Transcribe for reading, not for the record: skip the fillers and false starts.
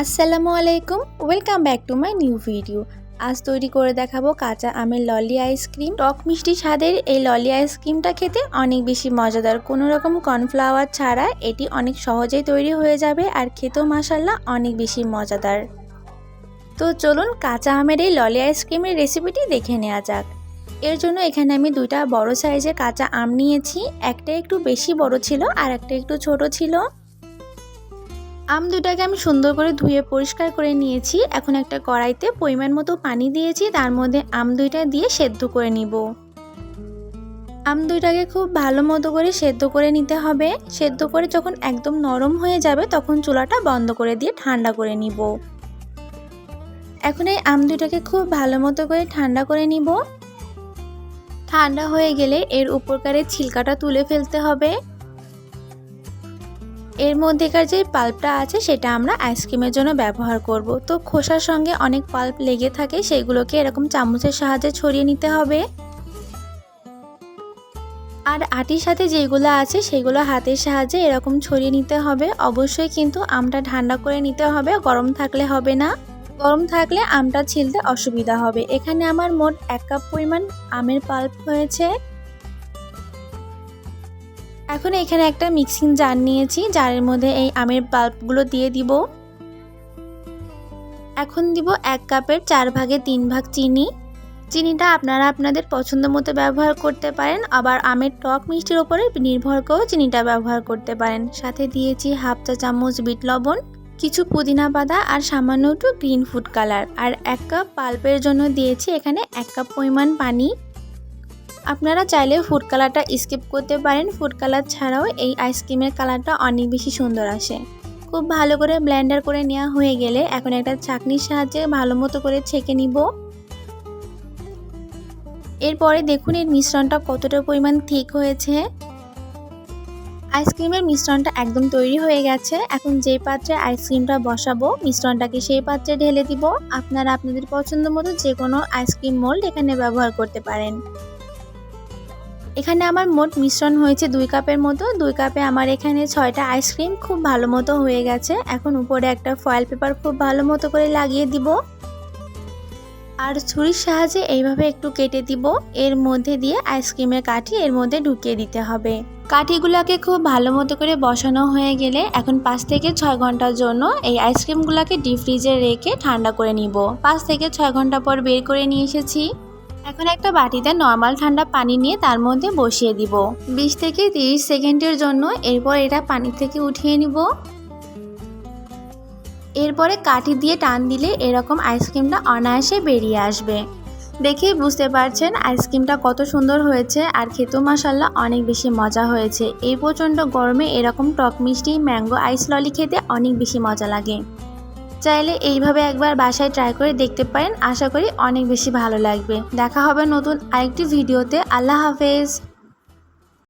আসসালামু আলাইকুম, welcome back to my new video. আজ তৈরি করে দেখাবো কাঁচা আমের ললি আইসক্রিম। টক মিষ্টি স্বাদের এই ললি আইসক্রিমটা খেতে অনেক বেশি মজাদার। কোনো রকম কর্নফ্লাওয়ার ছাড়া এটি অনেক সহজেই তৈরি হয়ে যাবে আর খেতেও মাশাআল্লাহ অনেক বেশি মজাদার। তো চলুন কাঁচা আমের এই ললি আইসক্রিমের রেসিপিটি দেখে নেওয়া যাক। এর জন্য এখানে আমি দুইটা বড় সাইজের কাঁচা আম নিয়েছি। একটা একটু বেশি বড় ছিল আর একটা একটু ছোট ছিল। আম দুটাকে আমি সুন্দর করে ধুয়ে পরিষ্কার করে নিয়েছি। এখন একটা কড়াইতে পরিমাণ মতো পানি দিয়েছি, তার মধ্যে আম দুইটা দিয়ে সেদ্ধ করে নিব। আম দুইটাকে খুব ভালো মতো করে সেদ্ধ করে নিতে হবে। সেদ্ধ করে যখন একদম নরম হয়ে যাবে তখন চুলাটা বন্ধ করে দিয়ে ঠান্ডা করে নিব। এখন এই আম দুইটাকে খুব ভালো মতো করে ঠান্ডা করে নিব। ঠান্ডা হয়ে গেলে এর উপরকারের ছিলকাটা তুলে ফেলতে হবে। এর মধ্যেকার যে পাল্পটা আছে সেটা আমরা আইসক্রিমের জন্য ব্যবহার করব। তো খোসার সঙ্গে অনেক পাল্প লেগে থাকে, সেগুলোকে এরকম চামচের সাহায্যে ছড়িয়ে নিতে হবে। আর আটির সাথে যেগুলো আছে সেগুলো হাতের সাহায্যে এরকম ছড়িয়ে নিতে হবে। অবশ্যই কিন্তু আমটা ঠান্ডা করে নিতে হবে, গরম থাকলে হবে না। গরম থাকলে আমটা ছিলতে অসুবিধা হবে। এখানে আমার মোট 1 কাপ পরিমাণ আমের পাল্প হয়েছে। এখন এখানে একটা মিক্সিং জার নিয়েছি, জারের মধ্যে এই আমের পাল্পগুলো দিয়ে দিব। এখন দিব 1 কাপের 4 ভাগে 3 ভাগ চিনি। চিনিটা আপনারা আপনাদের পছন্দ মতো ব্যবহার করতে পারেন, আবার আমের টক মিষ্টির উপরে নির্ভর করেও চিনিটা ব্যবহার করতে পারেন। সাথে দিয়েছি হাফ চা চামচ বিট লবণ, কিছু পুদিনা পাতা আর সামান্য একটু গ্রিন ফুড কালার। আর 1 কাপ পাল্পের জন্য দিয়েছি এখানে 1 কাপ পরিমাণ পানি। আপনারা চাইলে ফুড কালারটা স্কিপ করতে পারেন। ফুড কালার ছাড়াও এই আইসক্রিমের কালারটা অনেক বেশি সুন্দর আসে। খুব ভালো করে ব্লেন্ডার করে নেওয়া হয়ে গেলে এখন একটা ছাঁকনির সাহায্যে ভালো মতো করে ছেঁকে নিব। এরপরে দেখুন এর মিশ্রণটা কতটা পরিমাণ থিক হয়েছে। আইসক্রিমের মিশ্রণটা একদম তৈরি হয়ে গেছে। এখন যেই পাত্রে আইসক্রিমটা বসাবো মিশ্রণটাকে সেই পাত্রে ঢেলে দিব। আপনারা আপনাদের পছন্দ মতো যে কোনো আইসক্রিম মোল্ড এখানে ব্যবহার করতে পারেন। এখানে আমার মোট মিশ্রণ হয়েছে 2 কাপের মতো। 2 কাপে আমার এখানে 6টা আইসক্রিম খুব ভালো মতো হয়ে গেছে। এখন উপরে একটা ফয়েল পেপার খুব ভালো মতো করে লাগিয়ে দিব আর ছুরির সাহায্যে এইভাবে একটু কেটে দিব। এর মধ্যে দিয়ে আইসক্রিমের কাঠি এর মধ্যে ঢুকিয়ে দিতে হবে। কাঠিগুলোকে খুব ভালো মতো করে বসানো হয়ে গেলে এখন 5 থেকে 6 ঘন্টার জন্য এই আইসক্রিমগুলোকে ডিপ ফ্রিজে রেখে ঠান্ডা করে নিব। 5 থেকে 6 ঘন্টা পর বের করে নিয়ে এসেছি। এখন একটা বাটিতে নর্মাল ঠান্ডা পানি নিয়ে তার মধ্যে বসিয়ে দিব 20 থেকে 30 সেকেন্ডের জন্য। এরপর এটা পানি থেকে উঠিয়ে নিব। এরপরে কাঠি দিয়ে টান দিলে এরকম আইসক্রিমটা অনায়াসে বেরিয়ে আসবে। দেখেই বুঝতে পারছেন আইসক্রিমটা কত সুন্দর হয়েছে আর খেতেও মাশাআল্লাহ অনেক বেশি মজা হয়েছে। এই প্রচণ্ড গরমে এরকম টক মিষ্টি ম্যাঙ্গো আইস ললি খেতে অনেক বেশি মজা লাগে। চাইলে এইভাবে একবার বাসায় ট্রাই করে দেখতে পারেন, আশা করি অনেক বেশি ভালো লাগবে। দেখা হবে নতুন আরেকটি ভিডিওতে। আল্লাহ হাফেজ।